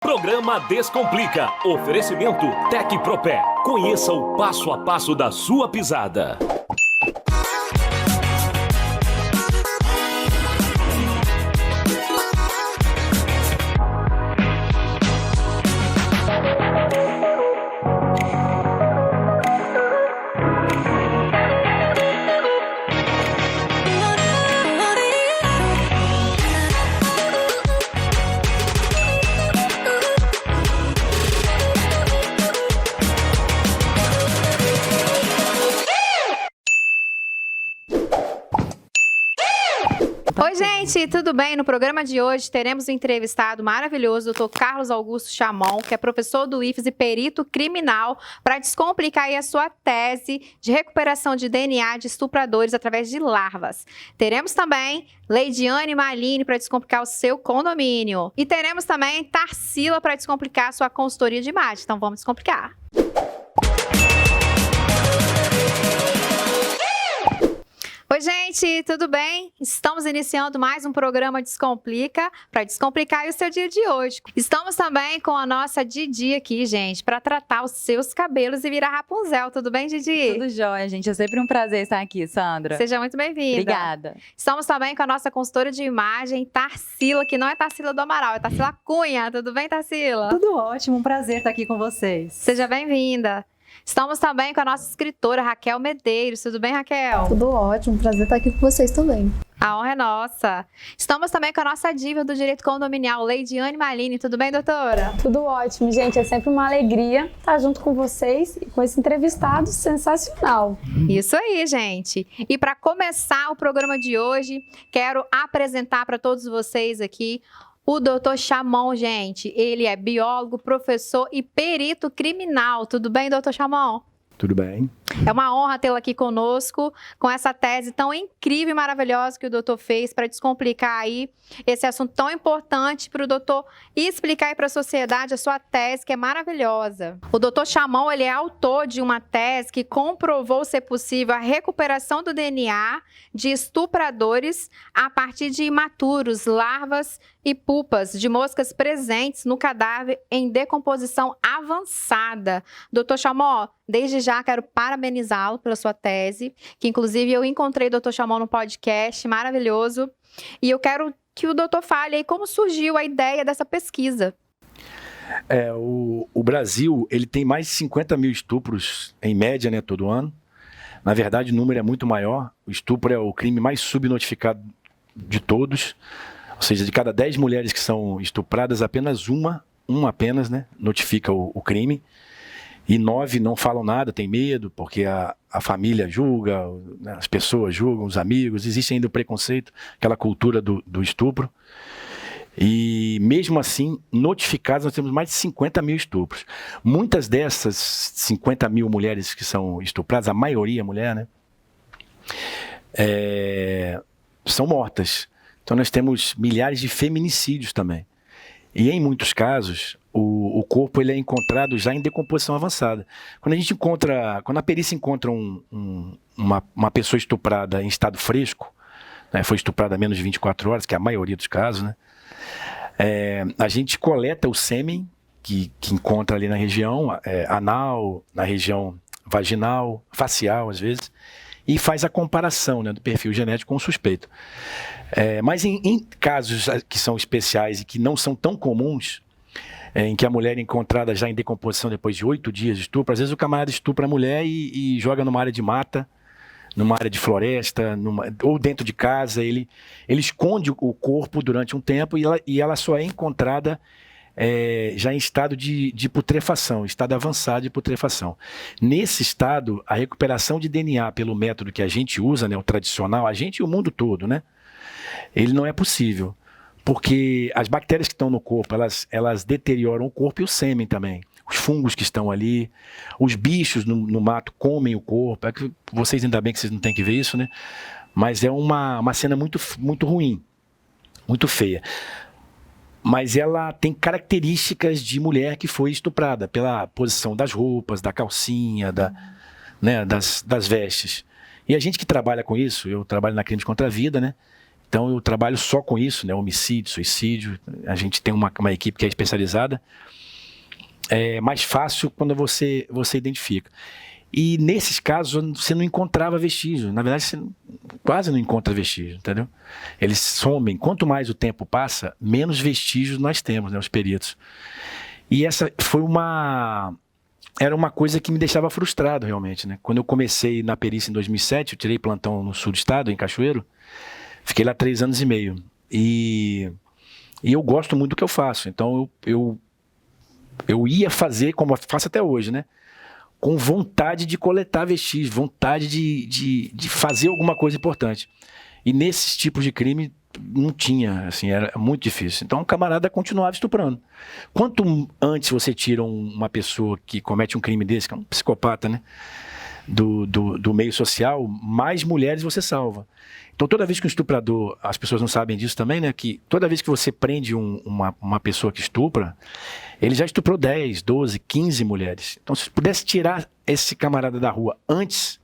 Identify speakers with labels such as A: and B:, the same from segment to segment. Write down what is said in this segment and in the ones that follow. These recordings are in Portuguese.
A: Programa Descomplica. Oferecimento Tecpropé. Conheça o passo a passo da sua pisada.
B: Oi, gente, tudo bem? No programa de hoje teremos um entrevistado maravilhoso, o Dr. Carlos Augusto Chamon, que é professor do IFES e perito criminal, para descomplicar aí a sua tese de recuperação de DNA de estupradores através de larvas. Teremos também Leidiane Malini para descomplicar o seu condomínio. E teremos também Tarsila para descomplicar a sua consultoria de imagem. Então vamos descomplicar. Oi, gente, tudo bem? Estamos iniciando mais um programa Descomplica, para descomplicar o seu dia de hoje. Estamos também com a nossa Didi aqui, gente, para tratar os seus cabelos e virar Rapunzel. Tudo bem, Didi?
C: Tudo jóia, gente. É sempre um prazer estar aqui, Sandra.
B: Seja muito bem-vinda.
C: Obrigada.
B: Estamos também com a nossa consultora de imagem, Tarsila, que não é Tarsila do Amaral, é Tarsila Cunha. Tudo bem, Tarsila?
C: Tudo ótimo, um prazer estar aqui com vocês.
B: Seja bem-vinda. Estamos também com a nossa escritora, Raquel Medeiros. Tudo bem, Raquel?
D: Tudo ótimo, prazer estar aqui com vocês também.
B: A honra é nossa. Estamos também com a nossa diva do direito condominial, Leidiane Malini. Tudo bem, doutora?
D: Tudo ótimo, gente. É sempre uma alegria estar junto com vocês e com esse entrevistado sensacional.
B: Isso aí, gente. E para começar o programa de hoje, quero apresentar para todos vocês aqui o Dr. Chamon, gente. Ele é biólogo, professor e perito criminal. Tudo bem, Dr. Chamon?
E: Tudo bem.
B: É uma honra tê-lo aqui conosco, com essa tese tão incrível e maravilhosa que o doutor fez para descomplicar aí esse assunto tão importante para o doutor explicar aí para a sociedade a sua tese, que é maravilhosa. O doutor Chamon, ele é autor de uma tese que comprovou ser possível a recuperação do DNA de estupradores a partir de imaturos, larvas e pupas de moscas presentes no cadáver em decomposição avançada. Doutor Chamon, desde já quero parabenizá-lo pela sua tese, que inclusive eu encontrei o Dr. Chamon no podcast, maravilhoso. E eu quero que o doutor fale aí como surgiu a ideia dessa pesquisa.
E: O Brasil, ele tem mais de 50 mil estupros em média, né, todo ano. Na verdade, o número é muito maior. O estupro é o crime mais subnotificado de todos. Ou seja, de cada 10 mulheres que são estupradas, apenas uma apenas, né, notifica o crime. E 9 não falam nada, tem medo, porque a família julga, né, as pessoas julgam, os amigos, existe ainda o preconceito, aquela cultura do estupro. E mesmo assim, notificados, nós temos mais de 50 mil estupros. Muitas dessas 50 mil mulheres que são estupradas, a maioria mulher, né, são mortas. Então nós temos milhares de feminicídios também. E em muitos casos, o corpo ele é encontrado já em decomposição avançada. Quando a perícia encontra uma pessoa estuprada em estado fresco, né, foi estuprada há menos de 24 horas, que é a maioria dos casos, né, a gente coleta o sêmen que encontra ali na região anal, na região vaginal, facial às vezes, e faz a comparação, né, do perfil genético com o suspeito. Mas em casos que são especiais e que não são tão comuns, em que a mulher é encontrada já em decomposição depois de 8 dias de estupro, às vezes o camarada estupra a mulher e joga numa área de mata, numa área de floresta, ou dentro de casa, ele esconde o corpo durante um tempo e ela só é encontrada já em estado de putrefação, estado avançado de putrefação. Nesse estado, a recuperação de DNA pelo método que a gente usa, né, o tradicional, a gente e o mundo todo, né, ele não é possível. Porque as bactérias que estão no corpo, elas deterioram o corpo e o sêmen também. Os fungos que estão ali, os bichos no mato comem o corpo. É que vocês, ainda bem que vocês não têm que ver isso, né? Mas é uma cena muito, muito ruim, muito feia. Mas ela tem características de mulher que foi estuprada, pela posição das roupas, da calcinha, das vestes. E a gente que trabalha com isso, eu trabalho na Crimes contra a Vida, né? Então eu trabalho só com isso, né? Homicídio, suicídio. A gente tem uma equipe que é especializada. É mais fácil quando você identifica. E nesses casos você não encontrava vestígio. Na verdade, você quase não encontra vestígio, entendeu? Eles somem. Quanto mais o tempo passa, menos vestígios nós temos, né? Os peritos. E essa foi era uma coisa que me deixava frustrado, realmente, né? Quando eu comecei na perícia em 2007, eu tirei plantão no sul do estado, em Cachoeiro. Fiquei lá 3 anos e meio. E eu gosto muito do que eu faço. Então, eu ia fazer, como eu faço até hoje, né? Com vontade de coletar vestígios, vontade de fazer alguma coisa importante. E nesses tipos de crime, não tinha, assim, era muito difícil. Então, o camarada continuava estuprando. Quanto antes você tira uma pessoa que comete um crime desse, que é um psicopata, né? Do meio social, mais mulheres você salva. Então, toda vez que um estuprador, as pessoas não sabem disso também, né? Que toda vez que você prende uma pessoa que estupra, ele já estuprou 10, 12, 15 mulheres. Então, se pudesse tirar esse camarada da rua antes,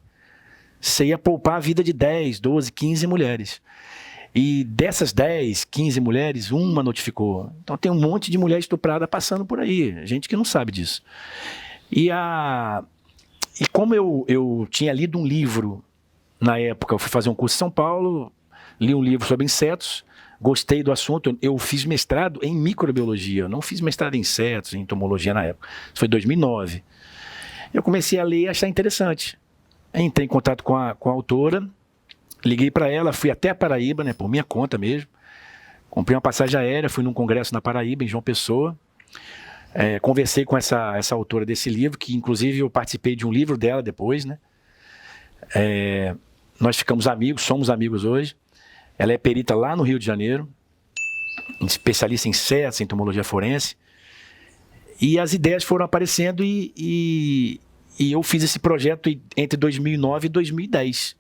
E: você ia poupar a vida de 10, 12, 15 mulheres. E dessas 10, 15 mulheres, uma notificou. Então, tem um monte de mulher estuprada passando por aí. Gente que não sabe disso. E como eu tinha lido um livro, na época, eu fui fazer um curso em São Paulo, li um livro sobre insetos, gostei do assunto, eu fiz mestrado em microbiologia, eu não fiz mestrado em insetos, em entomologia na época, isso foi em 2009. Eu comecei a ler e achar interessante. Entrei em contato com a autora, liguei para ela, fui até a Paraíba, né, por minha conta mesmo, comprei uma passagem aérea, fui num congresso na Paraíba, em João Pessoa, conversei com essa autora desse livro, que inclusive eu participei de um livro dela depois, né? Nós ficamos amigos, somos amigos hoje. Ela é perita lá no Rio de Janeiro, especialista em insetos, em entomologia forense. E as ideias foram aparecendo e eu fiz esse projeto entre 2009 e 2010.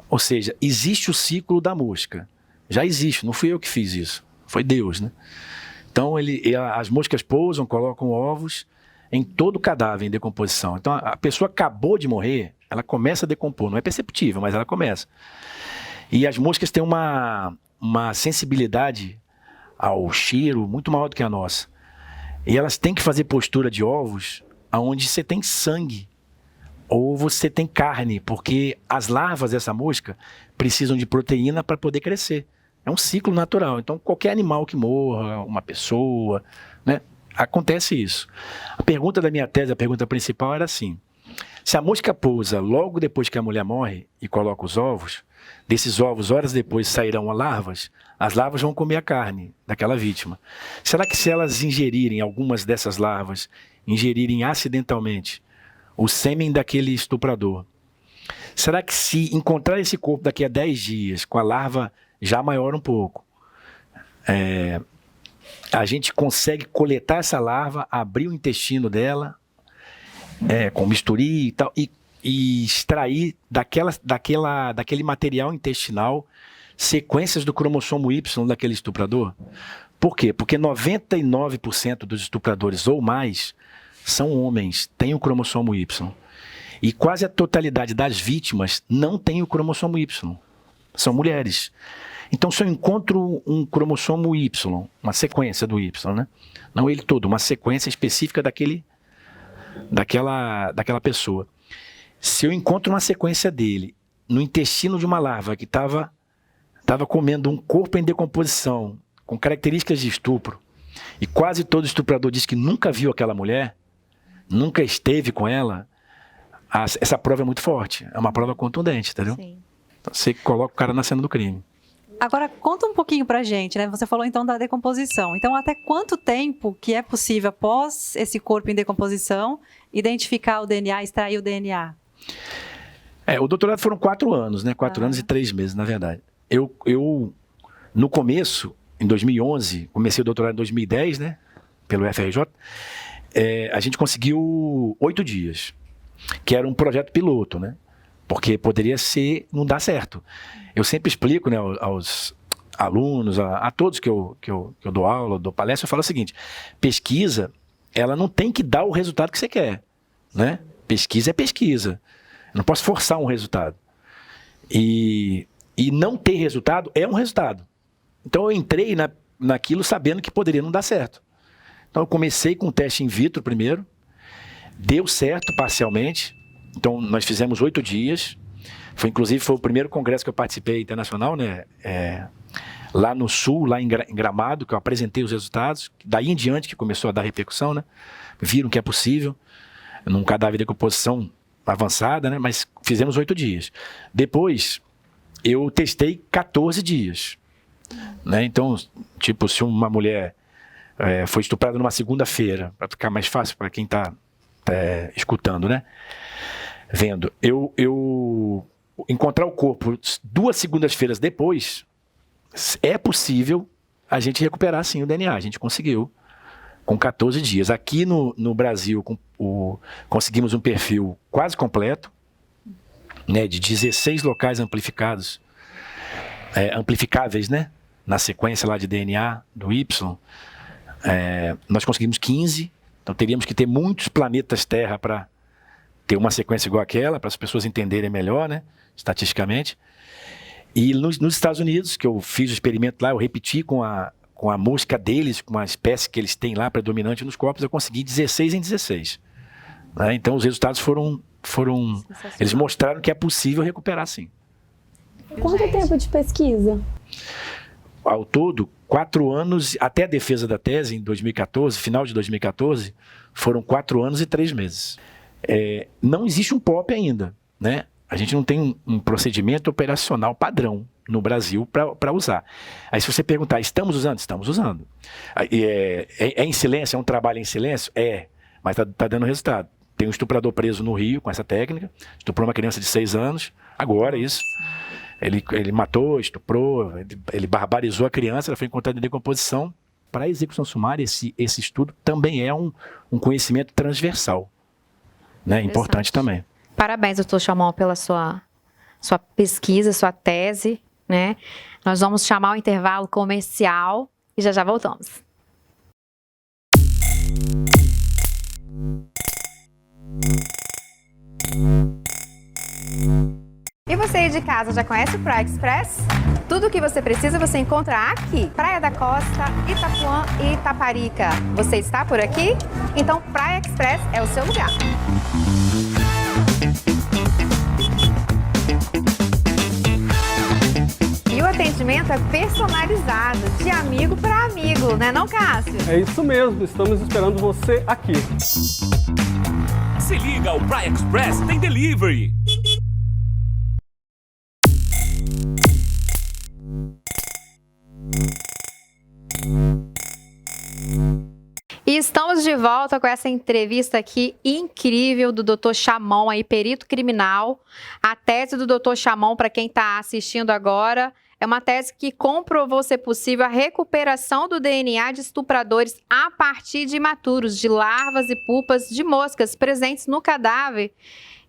E: Ou seja, existe o ciclo da mosca. Já existe, não fui eu que fiz isso, foi Deus, né? Então as moscas pousam, colocam ovos em todo o cadáver em decomposição. Então a pessoa acabou de morrer, ela começa a decompor, não é perceptível, mas ela começa. E as moscas têm uma sensibilidade ao cheiro muito maior do que a nossa. E elas têm que fazer postura de ovos onde você tem sangue ou você tem carne, porque as larvas dessa mosca precisam de proteína para poder crescer. É um ciclo natural. Então, qualquer animal que morra, uma pessoa, né, acontece isso. A pergunta da minha tese, a pergunta principal era assim: se a mosca pousa logo depois que a mulher morre e coloca os ovos, desses ovos, horas depois, sairão as larvas vão comer a carne daquela vítima. Será que se elas ingerirem, algumas dessas larvas, ingerirem acidentalmente o sêmen daquele estuprador, será que se encontrar esse corpo daqui a 10 dias, com a larva já maior um pouco, a gente consegue coletar essa larva, abrir o intestino dela, com bisturi e tal, e extrair daquele material intestinal sequências do cromossomo Y daquele estuprador? Por quê? Porque 99% dos estupradores ou mais são homens, têm o cromossomo Y. E quase a totalidade das vítimas não tem o cromossomo Y. São mulheres. Então, se eu encontro um cromossomo Y, uma sequência do Y, né? Não ele todo, uma sequência específica daquela pessoa. Se eu encontro uma sequência dele no intestino de uma larva que estava comendo um corpo em decomposição, com características de estupro, e quase todo estuprador diz que nunca viu aquela mulher, nunca esteve com ela, essa prova é muito forte, é uma prova contundente, entendeu?
B: Sim.
E: Então, você coloca o cara na cena do crime.
C: Agora, conta um pouquinho pra gente, né? Você falou então da decomposição. Então, até quanto tempo que é possível, após esse corpo em decomposição, identificar o DNA, extrair o DNA?
E: O doutorado foram 4 anos, né? 4 anos e 3 meses, na verdade. Eu, no começo, em 2011, comecei o doutorado em 2010, né? Pelo FRJ, a gente conseguiu 8 dias, que era um projeto piloto, né? Porque poderia não dar certo. Eu sempre explico, né, aos alunos, a todos que eu dou aula, dou palestra, eu falo o seguinte: pesquisa, ela não tem que dar o resultado que você quer, né? Pesquisa é pesquisa. Eu não posso forçar um resultado. E E não ter resultado é um resultado. Então eu entrei naquilo sabendo que poderia não dar certo. Então eu comecei com o teste in vitro primeiro, deu certo parcialmente. Então nós fizemos 8 dias. Inclusive foi o primeiro congresso que eu participei internacional, né? Lá no Sul, lá em Gramado, que eu apresentei os resultados. Daí em diante que começou a dar repercussão, né? Viram que é possível, num cadáver de decomposição avançada, né? Mas fizemos 8 dias. Depois, eu testei 14 dias. Né? Então, tipo, se uma mulher foi estuprada numa segunda-feira, para ficar mais fácil para quem está escutando, né? Vendo, eu encontrar o corpo 2 segundas-feiras depois, é possível a gente recuperar sim o DNA. A gente conseguiu com 14 dias. Aqui no Brasil conseguimos um perfil quase completo, né, de 16 locais amplificados, amplificáveis, né, na sequência lá de DNA do Y. Nós conseguimos 15, então teríamos que ter muitos planetas Terra para ter uma sequência igual àquela, para as pessoas entenderem melhor, né, estatisticamente. E nos Estados Unidos, que eu fiz o experimento lá, eu repeti com a mosca deles, com a espécie que eles têm lá predominante nos corpos, eu consegui 16 em 16. Né? Então os resultados foram eles mostraram que é possível recuperar sim.
D: Quanto tempo de pesquisa?
E: Ao todo, 4 anos, até a defesa da tese em 2014, final de 2014, foram 4 anos e 3 meses. Não existe um POP ainda, né? A gente não tem um procedimento operacional padrão no Brasil para usar. Aí se você perguntar, estamos usando? Estamos usando. Em silêncio? É um trabalho em silêncio? Mas está dando resultado. Tem um estuprador preso no Rio com essa técnica, estuprou uma criança de 6 anos, agora isso. Ele matou, estuprou, ele barbarizou a criança, ela foi encontrada em decomposição. Para a execução sumária, esse estudo também é um conhecimento transversal, né? Importante também.
B: Parabéns, doutor Chamon, pela sua pesquisa, sua tese, né? Nós vamos chamar o intervalo comercial e já voltamos. E você aí de casa já conhece o Praia Express? Tudo o que você precisa você encontra aqui. Praia da Costa, Itapuã e Itaparica. Você está por aqui? Então Praia Express é o seu lugar. E o atendimento é personalizado, de amigo para amigo, né não, Cássio?
F: É isso mesmo, estamos esperando você aqui.
A: Se liga, o Praia Express tem delivery.
B: E estamos de volta com essa entrevista aqui incrível do Dr. Chamon, aí, perito criminal. A tese do Dr. Chamon, para quem está assistindo agora, é uma tese que comprovou ser possível a recuperação do DNA de estupradores a partir de imaturos, de larvas e pupas de moscas presentes no cadáver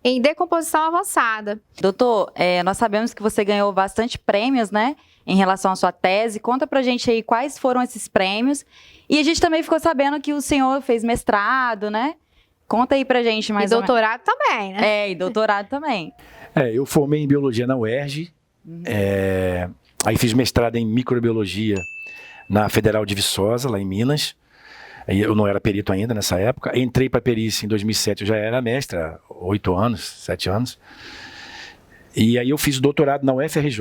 B: em decomposição avançada.
G: Doutor, nós sabemos que você ganhou bastante prêmios, né, em relação à sua tese. Conta pra gente aí quais foram esses prêmios. E a gente também ficou sabendo que o senhor fez mestrado, né? Conta aí pra gente mais ou menos.
B: E doutorado também, né?
G: E doutorado também.
E: Eu formei em biologia na UERJ, aí fiz mestrado em microbiologia na Federal de Viçosa, lá em Minas. Eu não era perito ainda nessa época. Entrei para perícia em 2007, eu já era mestre, há 7 anos. E aí eu fiz o doutorado na UFRJ,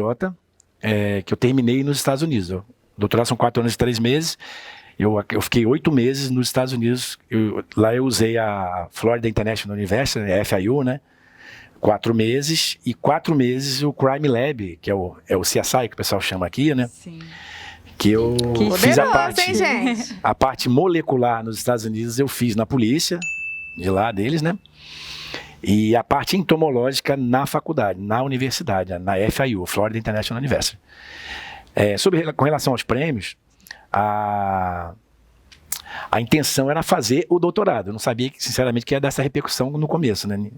E: que eu terminei nos Estados Unidos. O doutorado são 4 anos e 3 meses. Eu fiquei 8 meses nos Estados Unidos. Lá eu usei a Florida International University, FIU, né? 4 meses. E 4 meses o Crime Lab, que é o CSI, que o pessoal chama aqui, né? Sim. Que eu fiz a parte molecular nos Estados Unidos, eu fiz na polícia, de lá deles, né? E a parte entomológica na faculdade, na universidade, na FIU, Florida International University. Com relação aos prêmios, a intenção era fazer o doutorado. Eu não sabia, sinceramente, que ia dar essa repercussão no começo, né?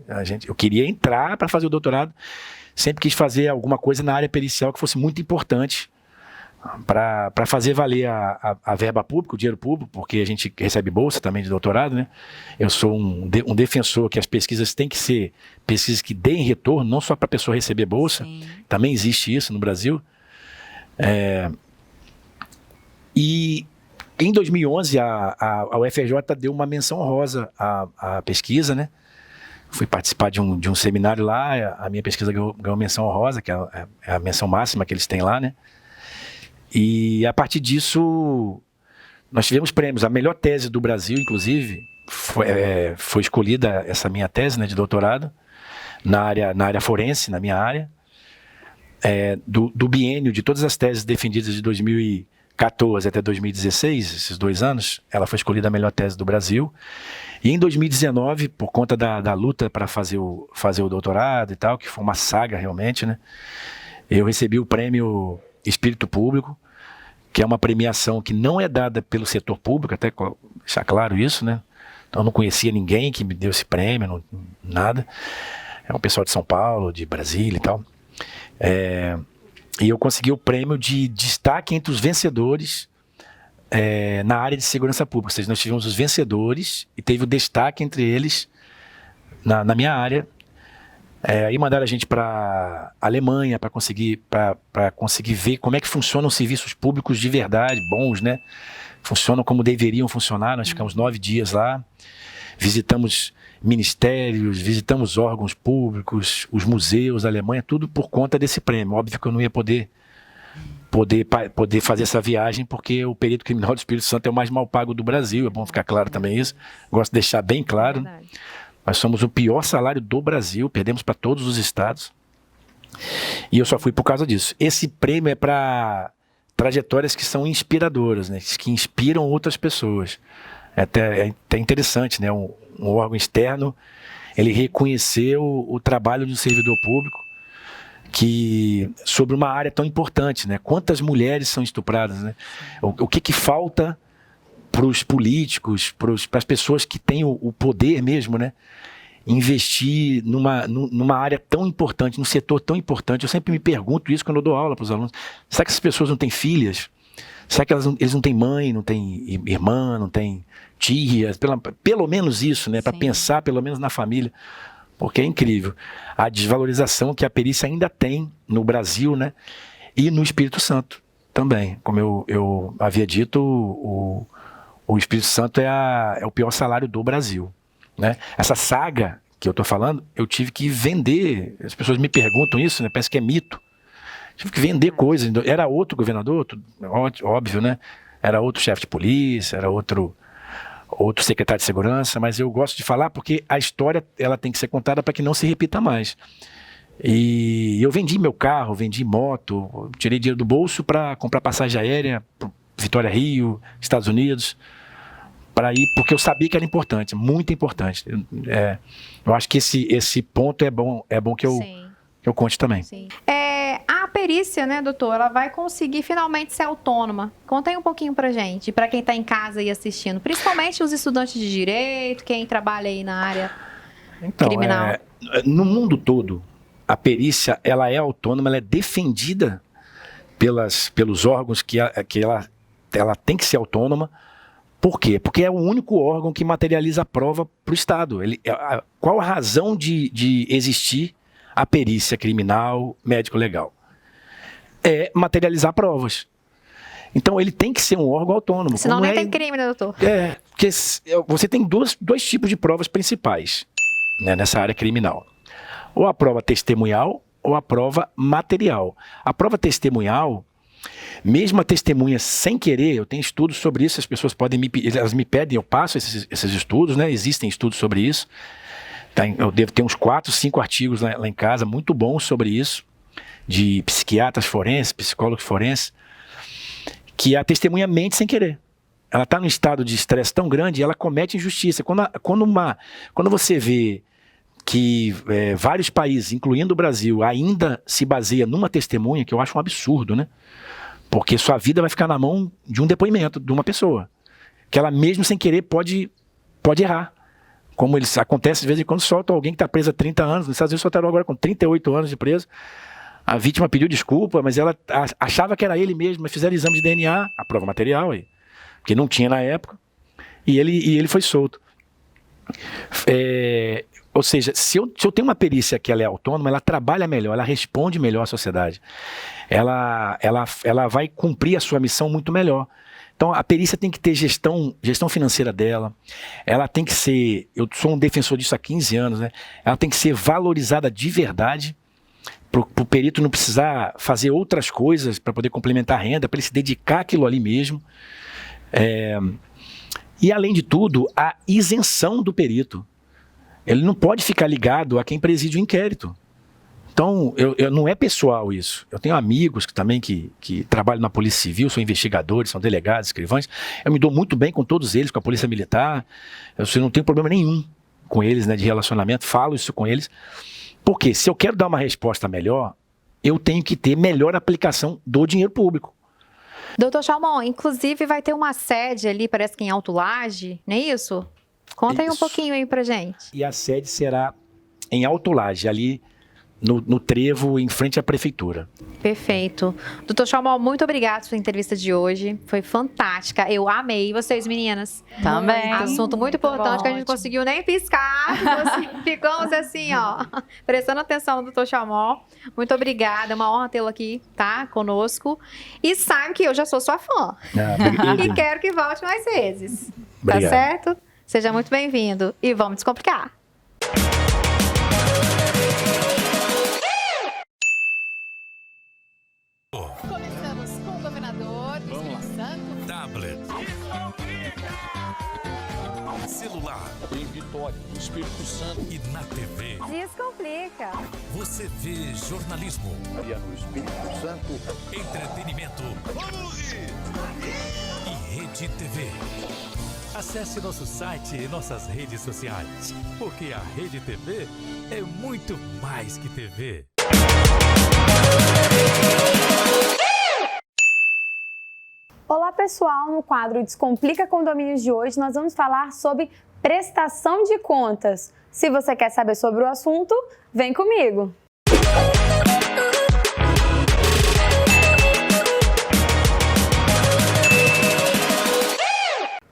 E: Eu queria entrar para fazer o doutorado, sempre quis fazer alguma coisa na área pericial que fosse muito importante para fazer valer a verba pública, o dinheiro público, porque a gente recebe bolsa também de doutorado, né? Eu sou um defensor que as pesquisas têm que ser pesquisas que deem retorno, não só para a pessoa receber bolsa,
G: Sim.
E: também existe isso no Brasil. E em 2011 a UFRJ deu uma menção honrosa à pesquisa, né? Fui participar de um seminário lá, a minha pesquisa ganhou menção honrosa, que é a menção máxima que eles têm lá, né? E a partir disso, nós tivemos prêmios. A melhor tese do Brasil, inclusive, foi escolhida essa minha tese, né, de doutorado, na área forense, na minha área. Do biênio, de todas as teses defendidas de 2014 até 2016, esses 2 anos, ela foi escolhida a melhor tese do Brasil. E em 2019, por conta da luta para fazer o doutorado e tal, que foi uma saga realmente, né, eu recebi o prêmio Espírito Público, que é uma premiação que não é dada pelo setor público, até deixar claro isso, né? Então eu não conhecia ninguém que me deu esse prêmio, nada. É um pessoal de São Paulo, de Brasília e tal. E eu consegui o prêmio de destaque entre os vencedores na área de segurança pública. Ou seja, nós tivemos os vencedores e teve o destaque entre eles na minha área. Aí mandaram a gente para a Alemanha para conseguir ver como é que funcionam os serviços públicos de verdade, bons, né? Funcionam como deveriam funcionar. Nós ficamos 9 dias lá, visitamos ministérios, visitamos órgãos públicos, os museus da Alemanha, tudo por conta desse prêmio. Óbvio que eu não ia poder fazer essa viagem, porque o perito criminal do Espírito Santo é o mais mal pago do Brasil. É bom ficar claro também isso. Gosto de deixar bem claro.
B: Verdade.
E: Nós somos o pior salário do Brasil, perdemos para todos os estados. E eu só fui por causa disso. Esse prêmio é para trajetórias que são inspiradoras, né? Que inspiram outras pessoas. É até interessante, né? Um órgão externo, ele reconheceu o trabalho do servidor público sobre uma área tão importante, né? Quantas mulheres são estupradas, né? O que falta para os políticos, para as pessoas que têm o poder mesmo, né? Investir numa área tão importante, num setor tão importante. Eu sempre me pergunto isso quando eu dou aula para os alunos. Será que essas pessoas não têm filhas? Será que eles não têm mãe, não têm irmã, não têm tia? Pelo menos isso, né? Para pensar pelo menos na família. Porque é incrível a desvalorização que a perícia ainda tem no Brasil, né? E no Espírito Santo também. Como eu havia dito, o Espírito Santo é o pior salário do Brasil, né? Essa saga que eu estou falando, eu tive que vender. As pessoas me perguntam isso, né? Parece que é mito. Tive que vender coisas. Era outro governador, óbvio, né? Era outro chefe de polícia, era outro secretário de segurança, mas eu gosto de falar porque a história ela tem que ser contada para que não se repita mais. E eu vendi meu carro, vendi moto, tirei dinheiro do bolso para comprar passagem aérea, Vitória Rio, Estados Unidos, para ir, porque eu sabia que era importante, muito importante. Eu acho que esse ponto é bom que eu conte também.
B: Sim. A perícia, né, doutor, ela vai conseguir finalmente ser autônoma. Conta aí um pouquinho pra gente, pra quem tá em casa aí assistindo, principalmente os estudantes de direito, quem trabalha aí na área criminal.
E: No mundo todo, a perícia, ela é autônoma, ela é defendida pelos órgãos que ela tem que ser autônoma. Por quê? Porque é o único órgão que materializa a prova para o Estado. Qual a razão de existir a perícia criminal, médico-legal? É materializar provas. Então ele tem que ser um órgão autônomo.
B: Senão nem tem crime, né, doutor?
E: Porque você tem dois tipos de provas principais, né, nessa área criminal. Ou a prova testemunhal ou a prova material. A prova testemunhal, mesmo a testemunha sem querer, eu tenho estudos sobre isso, as pessoas elas me pedem, eu passo esses estudos, né? Existem estudos sobre isso. Eu devo ter uns 4, 5 artigos lá em casa, muito bons sobre isso, de psiquiatras forenses, psicólogos forenses, que a testemunha mente sem querer. Ela está num estado de estresse tão grande e ela comete injustiça. Quando você vê que vários países, incluindo o Brasil, ainda se baseia numa testemunha, que eu acho um absurdo, né? Porque sua vida vai ficar na mão de um depoimento de uma pessoa, que ela mesmo sem querer pode errar. Como acontece de vez em quando, solta alguém que está preso há 30 anos, nos Estados Unidos soltaram agora com 38 anos de preso. A vítima pediu desculpa, mas ela achava que era ele mesmo, mas fizeram exame de DNA, a prova material aí, que não tinha na época, e ele foi solto. Ou seja, se eu tenho uma perícia que ela é autônoma, ela trabalha melhor, ela responde melhor à sociedade. Ela vai cumprir a sua missão muito melhor. Então, a perícia tem que ter gestão financeira dela, ela tem que ser, eu sou um defensor disso há 15 anos, né? Ela tem que ser valorizada de verdade, para o perito não precisar fazer outras coisas para poder complementar a renda, para ele se dedicar àquilo ali mesmo. E, além de tudo, a isenção do perito. Ele não pode ficar ligado a quem preside o inquérito. Então, não é pessoal isso. Eu tenho amigos que trabalham na Polícia Civil, são investigadores, são delegados, escrivães. Eu me dou muito bem com todos eles, com a Polícia Militar. Eu não tenho problema nenhum com eles, né, de relacionamento, falo isso com eles. Porque se eu quero dar uma resposta melhor, eu tenho que ter melhor aplicação do dinheiro público.
B: Doutor Chalmon, inclusive vai ter uma sede ali, parece que em Alto Laje, não é isso? Conta aí um pouquinho aí pra gente.
E: E a sede será em Alto Laje, ali no trevo, em frente à prefeitura.
B: Perfeito. Doutor Chalmon, muito obrigada pela sua entrevista de hoje. Foi fantástica. Eu amei. Vocês, meninas?
G: Também.
B: Assunto muito importante que a gente não conseguiu nem piscar. Ficamos assim, ó, prestando atenção no doutor Chalmon. Muito obrigada. É uma honra tê-lo aqui, tá? Conosco. E sabe que eu já sou sua fã. E quero que volte mais vezes.
E: Obrigado.
B: Tá certo? Seja muito bem-vindo. E vamos descomplicar.
H: Começamos com o governador do Espírito Santo.
A: Tablet. Celular.
I: Em Vitória, no Espírito Santo.
A: E na TV.
B: Descomplica.
A: Você vê jornalismo.
I: No Espírito Santo.
A: Entretenimento. E Rede TV. Acesse nosso site e nossas redes sociais. Porque a Rede TV é muito mais que TV.
D: Olá pessoal, no quadro Descomplica Condomínios de hoje nós vamos falar sobre prestação de contas. Se você quer saber sobre o assunto, vem comigo!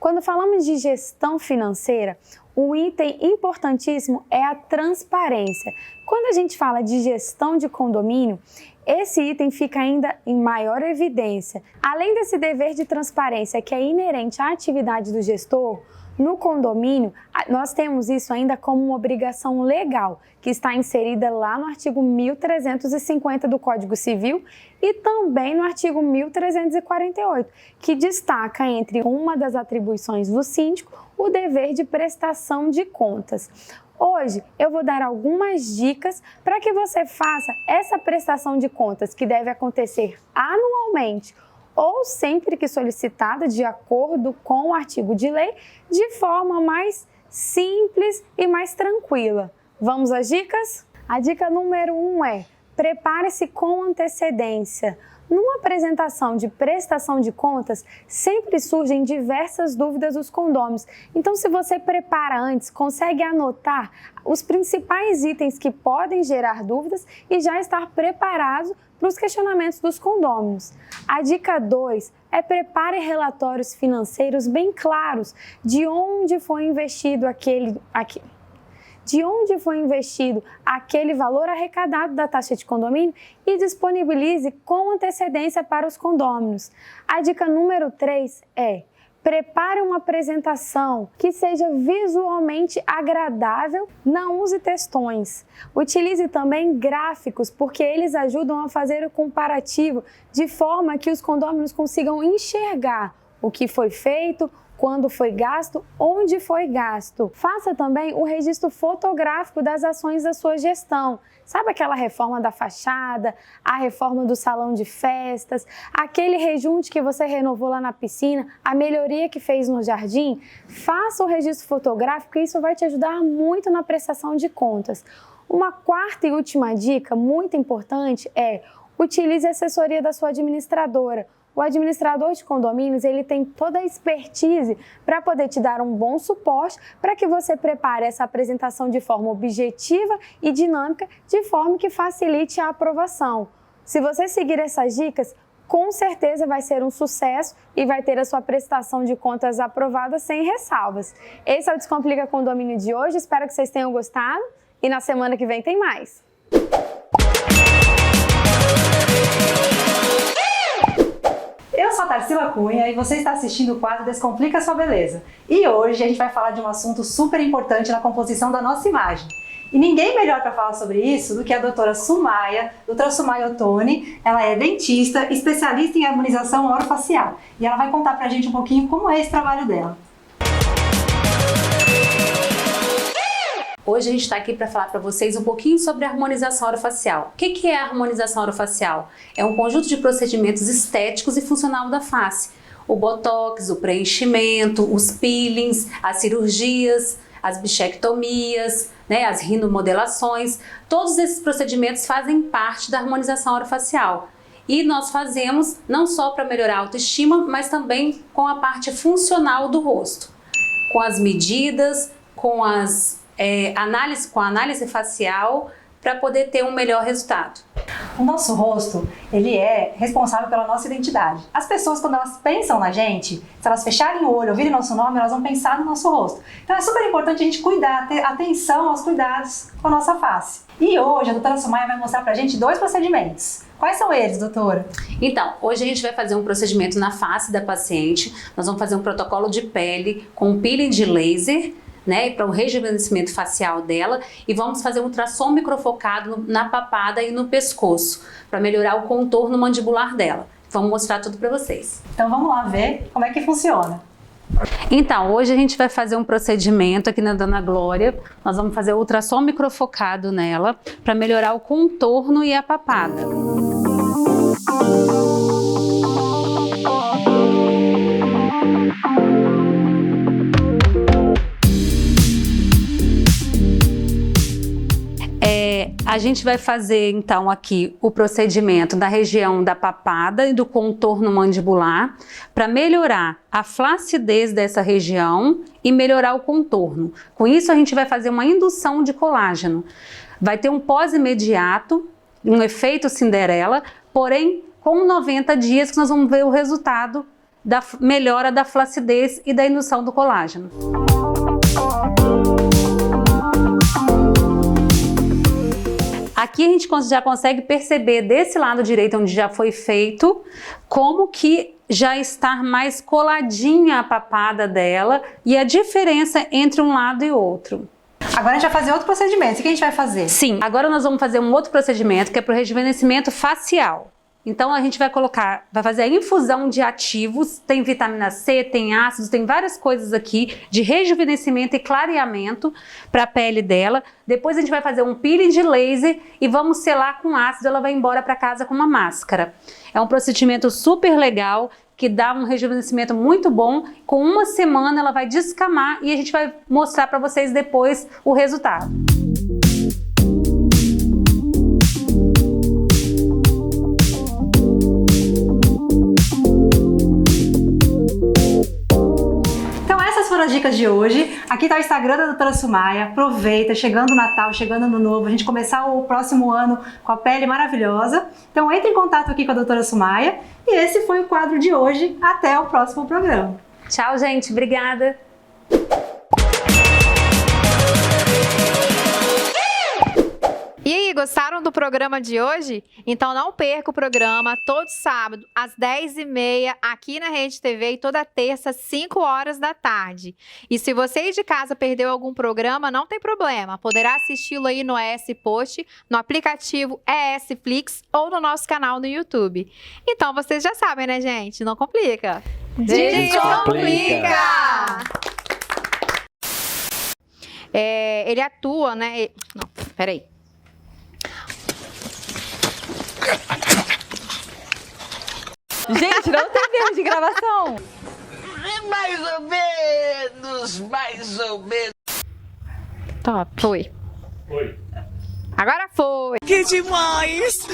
D: Quando falamos de gestão financeira, um item importantíssimo é a transparência. Quando a gente fala de gestão de condomínio, esse item fica ainda em maior evidência. Além desse dever de transparência que é inerente à atividade do gestor, no condomínio, nós temos isso ainda como uma obrigação legal, que está inserida lá no artigo 1350 do Código Civil e também no artigo 1348, que destaca entre uma das atribuições do síndico o dever de prestação de contas. Hoje eu vou dar algumas dicas para que você faça essa prestação de contas que deve acontecer anualmente ou sempre que solicitada de acordo com o artigo de lei, de forma mais simples e mais tranquila. Vamos às dicas? A dica número 1 é: prepare-se com antecedência. Numa apresentação de prestação de contas, sempre surgem diversas dúvidas dos condôminos. Então, se você prepara antes, consegue anotar os principais itens que podem gerar dúvidas e já estar preparado para os questionamentos dos condôminos. A dica 2 é: prepare relatórios financeiros bem claros de onde foi investido aquele valor arrecadado da taxa de condomínio e disponibilize com antecedência para os condôminos. A dica número 3 é: prepare uma apresentação que seja visualmente agradável, não use textões. Utilize também gráficos, porque eles ajudam a fazer o comparativo de forma que os condôminos consigam enxergar o que foi feito, quando foi gasto, onde foi gasto. Faça também o registro fotográfico das ações da sua gestão. Sabe aquela reforma da fachada, a reforma do salão de festas, aquele rejunte que você renovou lá na piscina, a melhoria que fez no jardim? Faça o registro fotográfico e isso vai te ajudar muito na prestação de contas. Uma quarta e última dica muito importante é: utilize a assessoria da sua administradora. O administrador de condomínios, ele tem toda a expertise para poder te dar um bom suporte para que você prepare essa apresentação de forma objetiva e dinâmica, de forma que facilite a aprovação. Se você seguir essas dicas, com certeza vai ser um sucesso e vai ter a sua prestação de contas aprovada sem ressalvas. Esse é o Descomplica Condomínio de hoje, espero que vocês tenham gostado e na semana que vem tem mais.
C: Eu sou a Tarsila Cunha e você está assistindo o quadro Descomplica Sua Beleza. E hoje a gente vai falar de um assunto super importante na composição da nossa imagem. E ninguém melhor para falar sobre isso do que a doutora Sumaia Ottoni. Ela é dentista, especialista em harmonização orofacial. E ela vai contar pra gente um pouquinho como é esse trabalho dela.
J: Hoje a gente está aqui para falar para vocês um pouquinho sobre a harmonização orofacial. O que é a harmonização orofacial? É um conjunto de procedimentos estéticos e funcional da face. O botox, o preenchimento, os peelings, as cirurgias, as bichectomias, as rinomodelações. Todos esses procedimentos fazem parte da harmonização orofacial. E nós fazemos não só para melhorar a autoestima, mas também com a parte funcional do rosto. Com as medidas, com a análise facial, para poder ter um melhor resultado.
C: O nosso rosto, ele é responsável pela nossa identidade. As pessoas, quando elas pensam na gente, se elas fecharem o olho, ouvirem nosso nome, elas vão pensar no nosso rosto. Então é super importante a gente cuidar, ter atenção aos cuidados com a nossa face. E hoje a doutora Sumaia vai mostrar pra gente 2 procedimentos. Quais são eles, doutora?
J: Então, hoje a gente vai fazer um procedimento na face da paciente. Nós vamos fazer um protocolo de pele com um peeling de laser, para o rejuvenescimento facial dela, e vamos fazer um ultrassom microfocado na papada e no pescoço, para melhorar o contorno mandibular dela. Vamos mostrar tudo para vocês.
C: Então vamos lá ver como é que funciona.
J: Então, hoje a gente vai fazer um procedimento aqui na Dona Glória. Nós vamos fazer o ultrassom microfocado nela, para melhorar o contorno e a papada. A gente vai fazer então aqui o procedimento da região da papada e do contorno mandibular para melhorar a flacidez dessa região e melhorar o contorno. Com isso a gente vai fazer uma indução de colágeno. Vai ter um pós-imediato, um efeito Cinderela, porém com 90 dias que nós vamos ver o resultado da melhora da flacidez e da indução do colágeno. Aqui a gente já consegue perceber desse lado direito, onde já foi feito, como que já está mais coladinha a papada dela e a diferença entre um lado e outro.
C: Agora a gente vai fazer outro procedimento. O que a gente vai fazer?
J: Sim, agora nós vamos fazer um outro procedimento que é para o rejuvenescimento facial. Então a gente vai fazer a infusão de ativos, tem vitamina C, tem ácidos, tem várias coisas aqui de rejuvenescimento e clareamento para a pele dela. Depois a gente vai fazer um peeling de laser e vamos selar com ácido, ela vai embora para casa com uma máscara. É um procedimento super legal, que dá um rejuvenescimento muito bom. Com uma semana ela vai descamar e a gente vai mostrar para vocês depois o resultado.
C: As dicas de hoje. Aqui está o Instagram da doutora Sumaia. Aproveita, chegando o Natal, chegando o Ano Novo, a gente começar o próximo ano com a pele maravilhosa. Então entre em contato aqui com a doutora Sumaia. E esse foi o quadro de hoje. Até o próximo programa.
J: Tchau, gente. Obrigada.
B: E aí, gostaram do programa de hoje? Então não perca o programa todo sábado às 10h30 aqui na Rede TV e toda terça às 5 horas da tarde. E se você aí de casa perdeu algum programa, não tem problema. Poderá assisti-lo aí no ES Post, no aplicativo ES Flix ou no nosso canal no YouTube. Então vocês já sabem, né, gente? Não complica. Descomplica! Ele atua, né? Não, peraí.
G: Gente, não tem erro de gravação.
I: Mais ou menos.
B: Top. Foi. Agora foi.
I: Que demais!